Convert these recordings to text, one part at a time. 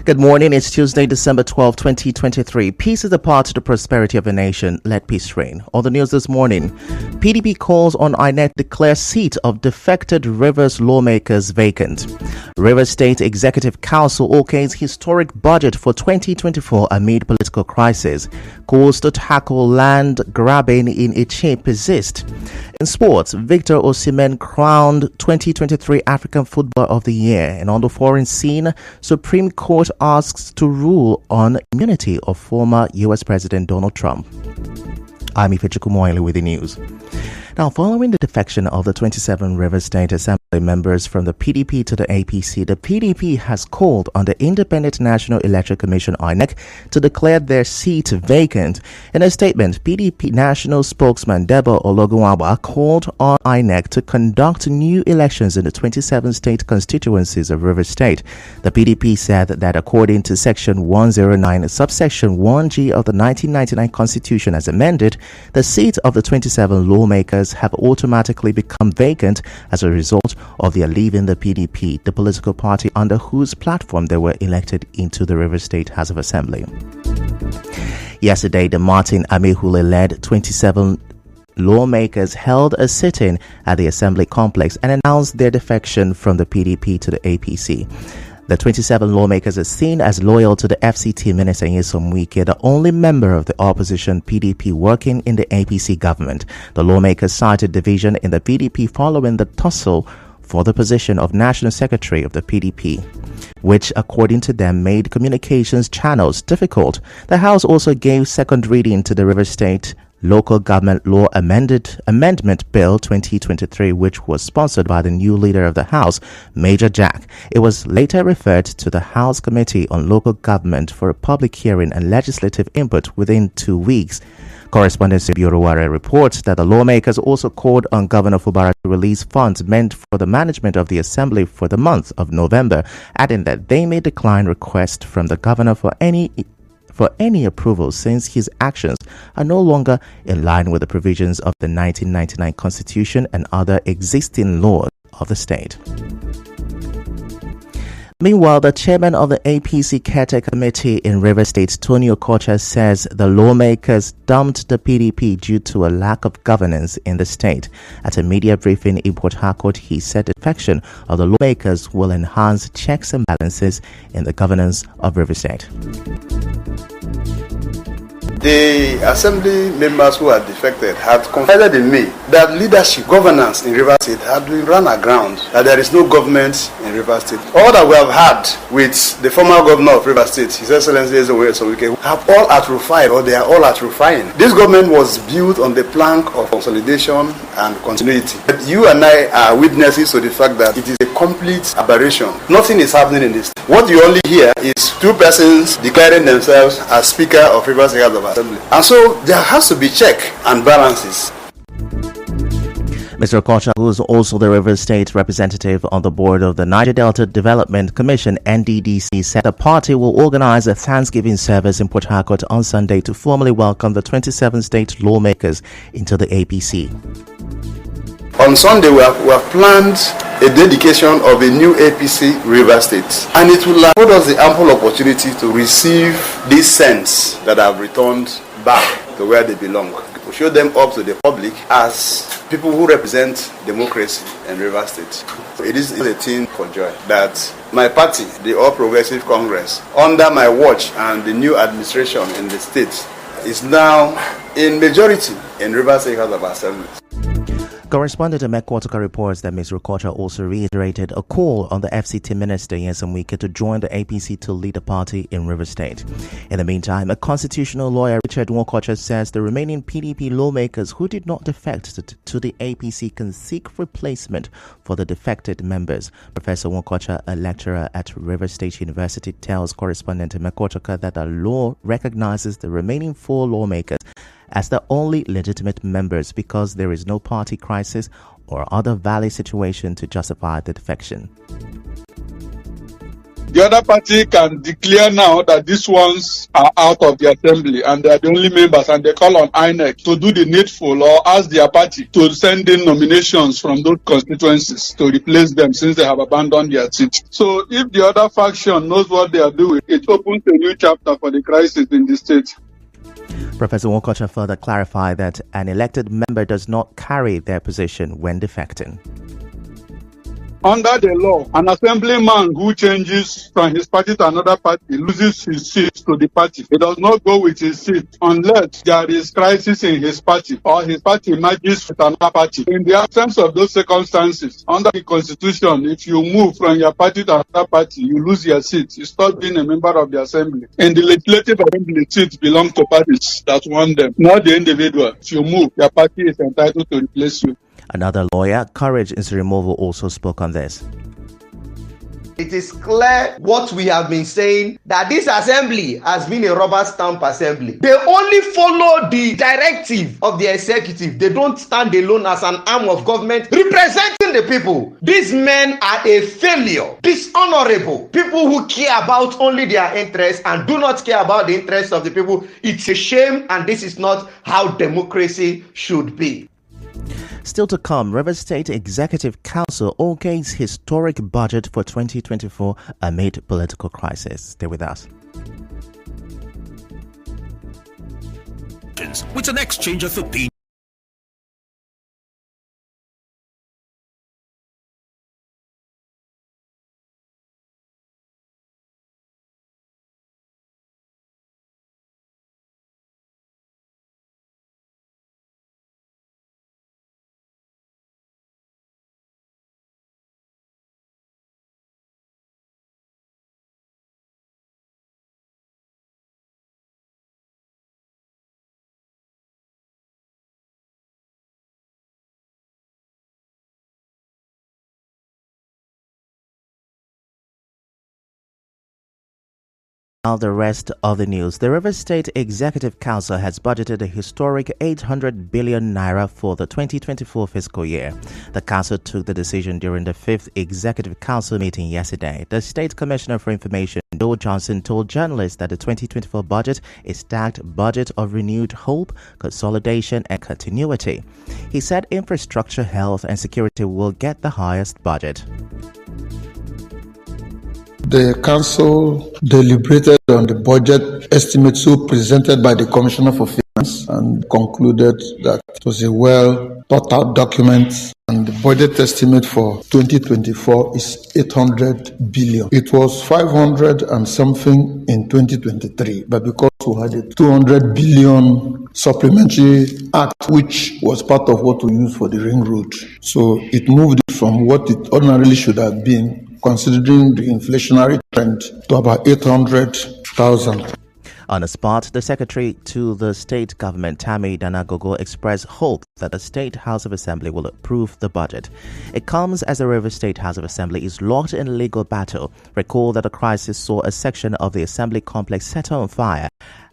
Good morning. It's Tuesday, December 12, 2023. Peace is the path to the prosperity of a nation. Let peace reign. On the news this morning, PDP calls on INEC to declare seat of defected Rivers lawmakers vacant. Rivers State Executive Council okays historic budget for 2024 amid political crisis. Calls to tackle land grabbing in Iche persist. In sports, Victor Osimhen crowned 2023 African Footballer of the Year. And on the foreign scene, Supreme Court asks to rule on immunity of former U.S. President Donald Trump. I'm Ifechukwumoyle with the news. Now, following the defection of the 27 Rivers State Assembly members from the PDP to the APC, the PDP has called on the Independent National Electoral Commission (INEC) to declare their seat vacant. In a statement, PDP national spokesman Debo Ologunwawa called on INEC to conduct new elections in the 27 state constituencies of Rivers State. The PDP said that according to Section 109, subsection 1G of the 1999 Constitution as amended, the seat of the 27 lawmakers have automatically become vacant as a result of their leaving the PDP, the political party under whose platform they were elected into the Rivers State House of Assembly. Yesterday, the Martin Amehule-led 27 lawmakers held a sit-in at the Assembly complex and announced their defection from the PDP to the APC. The 27 lawmakers are seen as loyal to the FCT Minister Nyesom Wike, the only member of the opposition PDP working in the APC government. The lawmakers cited division in the PDP following the tussle for the position of National Secretary of the PDP, which, according to them, made communications channels difficult. The House also gave second reading to the Rivers State Local Government Law Amendment Bill 2023, which was sponsored by the new leader of the House, Major Jack. It was later referred to the House Committee on Local Government for a public hearing and legislative input within 2 weeks. Correspondent Bureau Ware reports that the lawmakers also called on Governor Fubara to release funds meant for the management of the Assembly for the month of November, adding that they may decline requests from the governor for any approval since his actions are no longer in line with the provisions of the 1999 Constitution and other existing laws of the state. Meanwhile, the chairman of the APC Caretaker Committee in Rivers State, Tony Okocha, says the lawmakers dumped the PDP due to a lack of governance in the state. At a media briefing in Port Harcourt, he said the defection of the lawmakers will enhance checks and balances in the governance of Rivers State. The assembly members who had defected had confided in me that leadership governance in Rivers State had been run aground, that there is no government in Rivers State. All that we have had with the former governor of Rivers State, His Excellency Ezeoye, have all atrophied, or they are all atrophying. This government was built on the plank of consolidation and continuity. But you and I are witnesses to the fact that it is a complete aberration. Nothing is happening in this. What you only hear is two persons declaring themselves as Speaker of Rivers State House of Assembly. And so there has to be check and balances. Mr. Okocha, who is also the Rivers State representative on the board of the Niger Delta Development Commission, NDDC, said the party will organize a Thanksgiving service in Port Harcourt on Sunday to formally welcome the 27 state lawmakers into the APC. On Sunday, we have planned a dedication of a new APC River State, and it will afford us the ample opportunity to receive these cents that have returned back to where they belong. We show them up to the public as people who represent democracy in River State. It is a thing for joy that my party, the All Progressive Congress, under my watch and the new administration in the state, is now in majority in River State House of Assembly. Correspondent Emeka reports that Ms. Okocha also reiterated a call on the FCT Minister Nyesom Wike to join the APC to lead the party in Rivers State. In the meantime, a constitutional lawyer, Richard Nwokocha, says the remaining PDP lawmakers who did not defect to the APC can seek replacement for the defected members. Professor Nwokocha, a lecturer at Rivers State University, tells correspondent Emeka that the law recognizes the remaining 4 lawmakers as the only legitimate members because there is no party crisis or other valid situation to justify the defection. The other party can declare now that these ones are out of the assembly and they are the only members, and they call on INEC to do the needful or ask their party to send in nominations from those constituencies to replace them since they have abandoned their seat. So if the other faction knows what they are doing, it opens a new chapter for the crisis in the state. Professor Wokocha further clarified that an elected member does not carry their position when defecting. Under the law, an assemblyman who changes from his party to another party loses his seat to the party. He does not go with his seat unless there is crisis in his party or his party merges with another party. In the absence of those circumstances, under the constitution, if you move from your party to another party, you lose your seat. You stop being a member of the assembly. In the legislative assembly, seats belong to parties that want them, not the individual. If you move, your party is entitled to replace you. Another lawyer, Courage is Removal, also spoke on this. It is clear what we have been saying, that this assembly has been a rubber stamp assembly. They only follow the directive of the executive. They don't stand alone as an arm of government representing the people. These men are a failure, dishonorable, people who care about only their interests and do not care about the interests of the people. It's a shame, and this is not how democracy should be. Still to come, Rivers State Executive Council okays historic budget for 2024 amid political crisis. Stay with us. With an exchange of opinions. Now the rest of the news. The Rivers State Executive Council has budgeted a historic 800 billion naira for the 2024 fiscal year. The council took the decision during the 5th Executive Council meeting yesterday. The State Commissioner for Information, Joe Johnson, told journalists that the 2024 budget is stacked budget of renewed hope, consolidation and continuity. He said infrastructure, health and security will get the highest budget. The council deliberated on the budget estimates presented by the Commissioner for Finance and concluded that it was a well thought out document, and the budget estimate for 2024 is 800 billion. It was 500 and something in 2023, but because we had a 200 billion supplementary act, which was part of what we used for the ring road, so it moved it from what it ordinarily should have been, considering the inflationary trend, to about 800,000. On the spot, the secretary to the state government, Tammy Danagogo, expressed hope that the State House of Assembly will approve the budget. It comes as the Rivers State House of Assembly is locked in a legal battle. Recall that the crisis saw a section of the assembly complex set on fire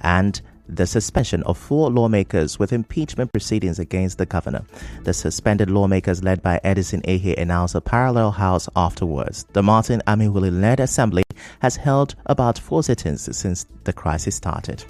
and the suspension of 4 lawmakers with impeachment proceedings against the governor. The suspended lawmakers, led by Edison Ehe, announced a parallel house afterwards. The Martin Amiwuli-led assembly has held about 4 sittings since the crisis started.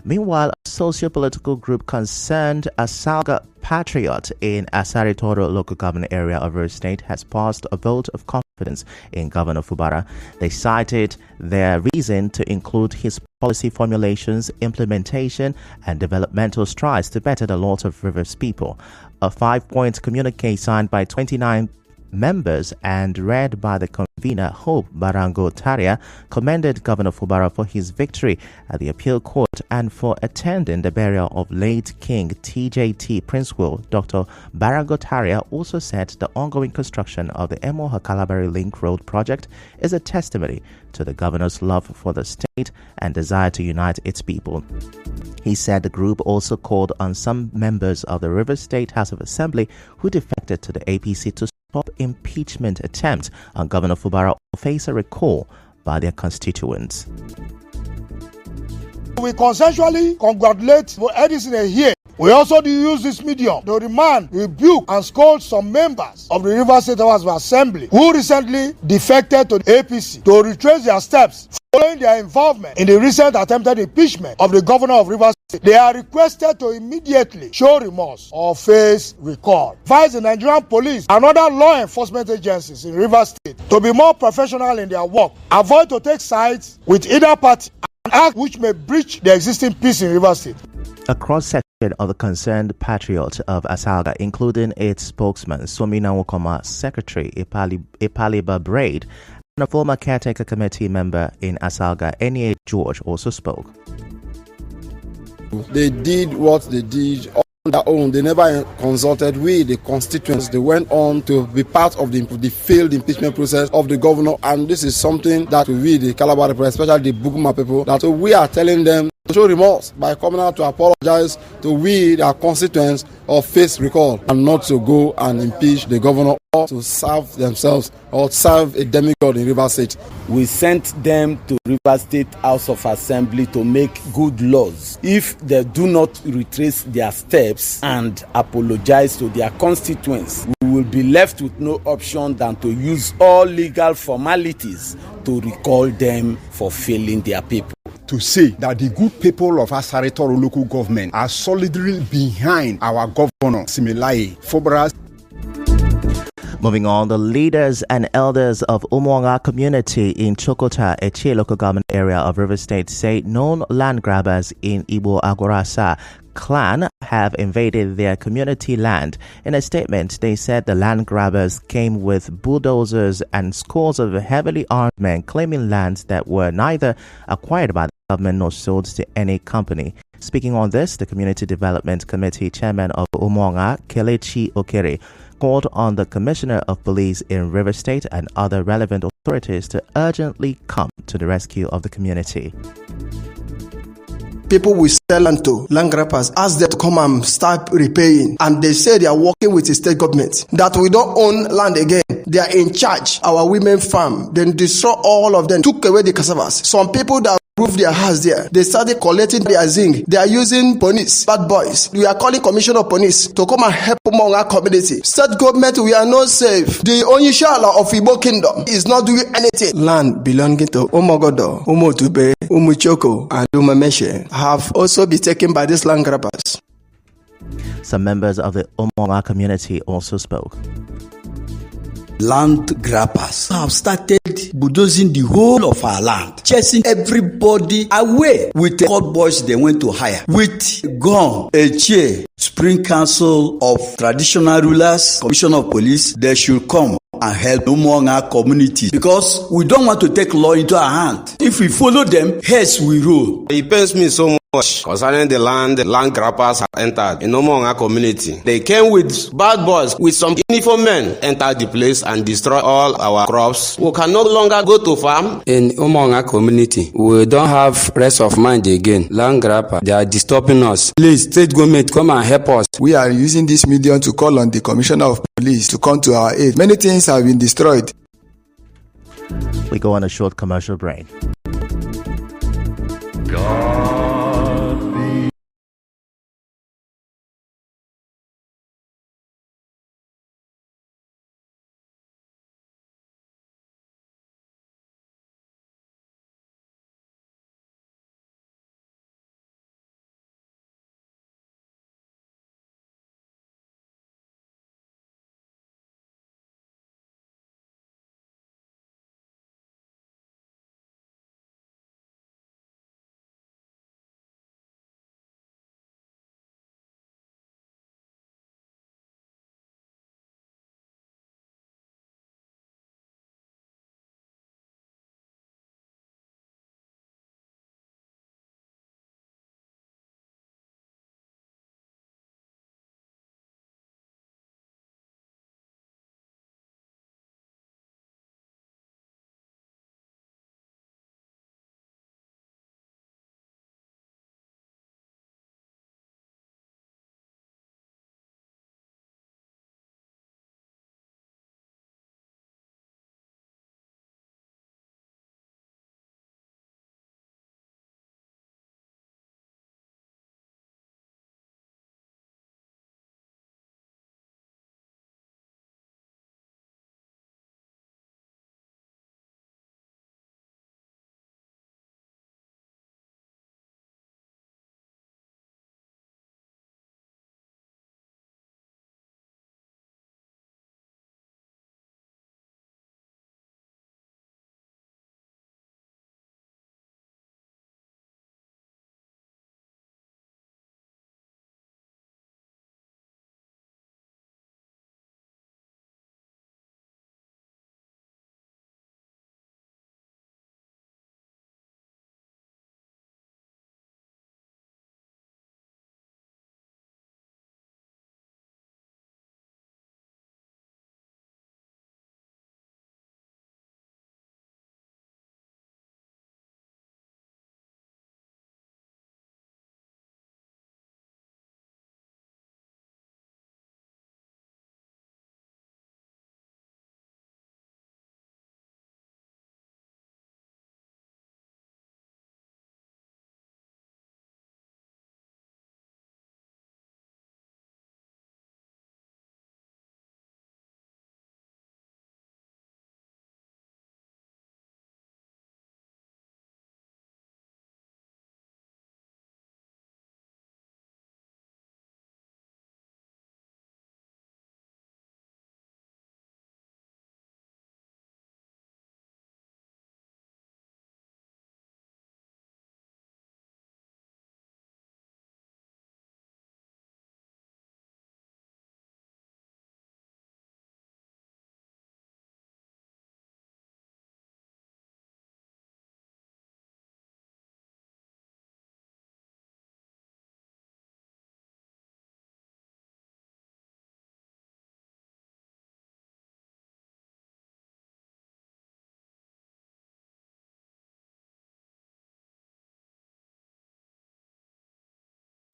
Meanwhile, a socio-political group concerned Asalga Patriot in Asari Toro local government area of Rivers State has passed a vote of confidence in Governor Fubara. They cited their reason to include his policy formulations, implementation, and developmental strides to better the lot of Rivers people. A 5-point communique signed by 29 members and read by the convener Hope Barango Taria commended Governor Fubara for his victory at the appeal court and for attending the burial of late King TJT Prince Will. Dr. Barango Taria also said the ongoing construction of the Emo-Hakalabari Link Road project is a testimony to the governor's love for the state and desire to unite its people. He said the group also called on some members of the Rivers State House of Assembly who defected to the APC to stop impeachment attempts on Governor Fubara or face a recall by their constituents. We consensually congratulate Edison here We also do use this medium to remind, rebuke, and scold some members of the Rivers State House of Assembly who recently defected to the APC to retrace their steps following their involvement in the recent attempted impeachment of the governor of Rivers State. They are requested to immediately show remorse or face recall. Advise the Nigerian police and other law enforcement agencies in Rivers State to be more professional in their work, avoid to take sides with either party, and act which may breach the existing peace in Rivers State. A cross-section of the Concerned Patriot of Asalga, including its spokesman, Somina Wokoma, Secretary Ipaliba Braid, and a former caretaker committee member in Asalga, N.A. George, also spoke. They did what they did on their own. They never consulted with the constituents. They went on to be part of the failed impeachment process of the governor, and this is something that we, the Calabar people, especially the Buguma people, that we are telling them to show remorse by coming out to apologize to we, their constituents, or face recall, and not to go and impeach the governor or to serve themselves or serve a demigod in Rivers State. We sent them to Rivers State House of Assembly to make good laws. If they do not retrace their steps and apologize to their constituents, we will be left with no option than to use all legal formalities to recall them for failing their people. To say that the good people of Asaritoro local government are solidly behind our governor, Similai Fobras. Moving on, the leaders and elders of Umuanga community in Chokota, Eche local government area of Rivers State, say known land grabbers in Igbo Agorasa clan have invaded their community land. In a statement, they said the land grabbers came with bulldozers and scores of heavily armed men claiming lands that were neither acquired by the government nor sold to any company. Speaking on this, the Community Development Committee chairman of Umuanga, Kelechi Okere, called on the Commissioner of Police in Rivers State and other relevant authorities to urgently come to the rescue of the community. People will sell land to land grabbers, ask them to come and start repaying, and they say they are working with the state government, that we don't own land again. They are in charge. Our women farm, then destroy all of them, took away the cassavas. Some people that roof their house there, they started collecting their zinc. They are using police, bad boys. We are calling Commissioner of Police to come and help among our community. State government, we are not safe. The Onyishala of Igbo Kingdom is not doing anything. Land belonging to Umogodo, Umotube, Umuchoko, and Umameshe have also been taken by these land grabbers. Some members of the Umonga community also spoke. Land grabbers have started bulldozing the whole of our land, chasing everybody away with the court boys they went to hire, with gun, a chair. Spring Council of Traditional Rulers, Commissioner of Police, they should come and help among our communities, because we don't want to take law into our hand. If we follow them, heads we roll. It pains me so much concerning the land grabbers have entered in Omonga community. They came with bad boys, with some uniform men, entered the place and destroy all our crops. We can no longer go to farm. In Omonga community, we don't have rest of mind again. Land grabber, they are disturbing us. Please, state government, come and help us. We are using this medium to call on the Commissioner of Police to come to our aid. Many things have been destroyed. We go on a short commercial break.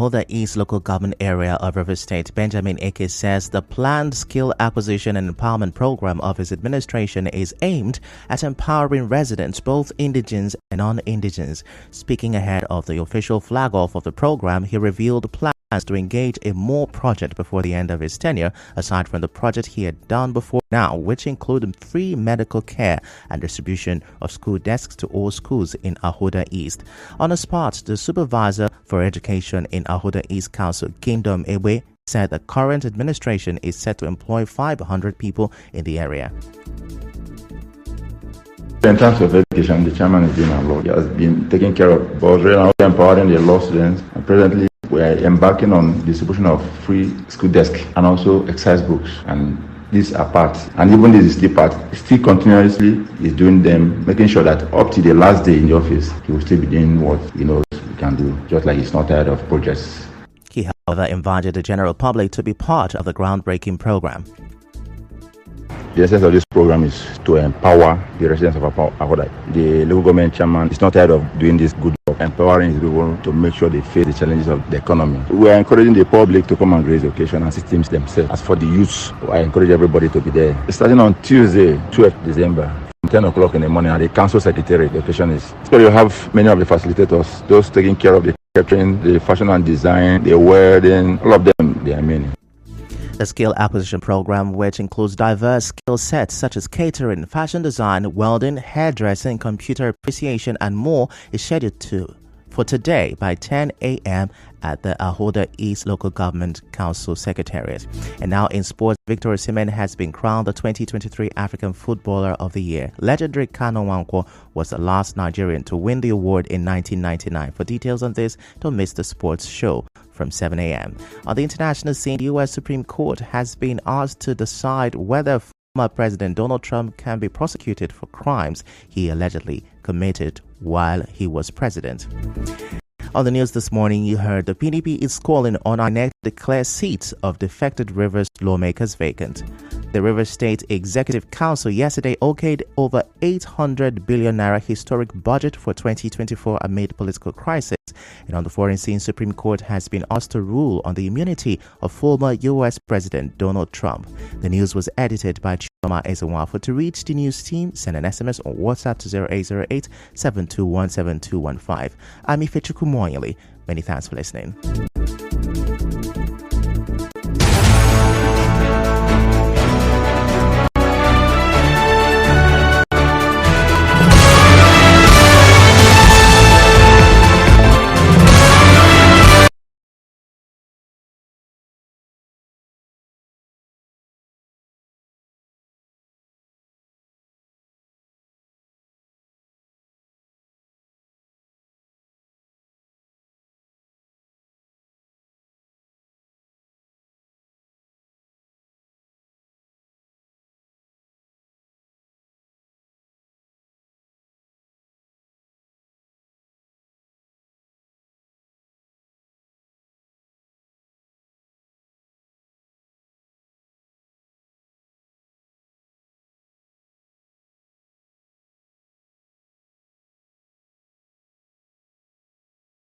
the East local government area of Rivers State, Benjamin Eke says the planned skill acquisition and empowerment program of his administration is aimed at empowering residents, both indigenous and non-indigenous. Speaking ahead of the official flag-off of the program, he revealed plans to engage in more projects before the end of his tenure, aside from the project he had done before now, which included free medical care and distribution of school desks to all schools in Ahoda East. On the spot, the supervisor for education in Ahoda East Council, Kingdom Ewe, said the current administration is set to employ 500 people in the area. In terms of education, the chairman has been a lot. He has been taking care of both empowering the law students, and presently we are embarking on distribution of free school desks and also exercise books. And these are parts, and even this is still part, still continuously is doing them, making sure that up to the last day in the office, he will still be doing what he knows he can do, just like he's not tired of projects. He, however, invited the general public to be part of the groundbreaking program. The essence of this program is to empower the residents of Ahoda. The local government chairman is not tired of doing this good work, empowering his people to make sure they face the challenges of the economy. We are encouraging the public to come and grace the occasion and systems themselves. As for the youth, I encourage everybody to be there. Starting on Tuesday, 12th December, 10 o'clock in the morning at the council secretariat, the occasion is. So you have many of the facilitators, those taking care of the catering, the fashion and design, the wedding, all of them, they are many. The skill acquisition program, which includes diverse skill sets such as catering, fashion design, welding, hairdressing, computer appreciation, and more, is scheduled for today by 10 a.m. at the Ahoda East Local Government Council Secretariat. And now in sports, Victor Osimhen has been crowned the 2023 African Footballer of the Year. Legendary Kanu Nwankwo was the last Nigerian to win the award in 1999. For details on this, don't miss the sports show from 7 a.m. On the international scene, the U.S. Supreme Court has been asked to decide whether former President Donald Trump can be prosecuted for crimes he allegedly committed while he was president. On the news this morning, you heard the PDP is calling on INEC to declare seats of defected Rivers lawmakers vacant. The Rivers State Executive Council yesterday okayed over 800 billion naira historic budget for 2024 amid political crisis. And on the foreign scene, Supreme Court has been asked to rule on the immunity of former U.S. President Donald Trump. The news was edited by Chuma Ezenwafo. To reach the news team, send an SMS on WhatsApp to 0808-721-7215. I'm Ifechuku Moyeli. Many thanks for listening.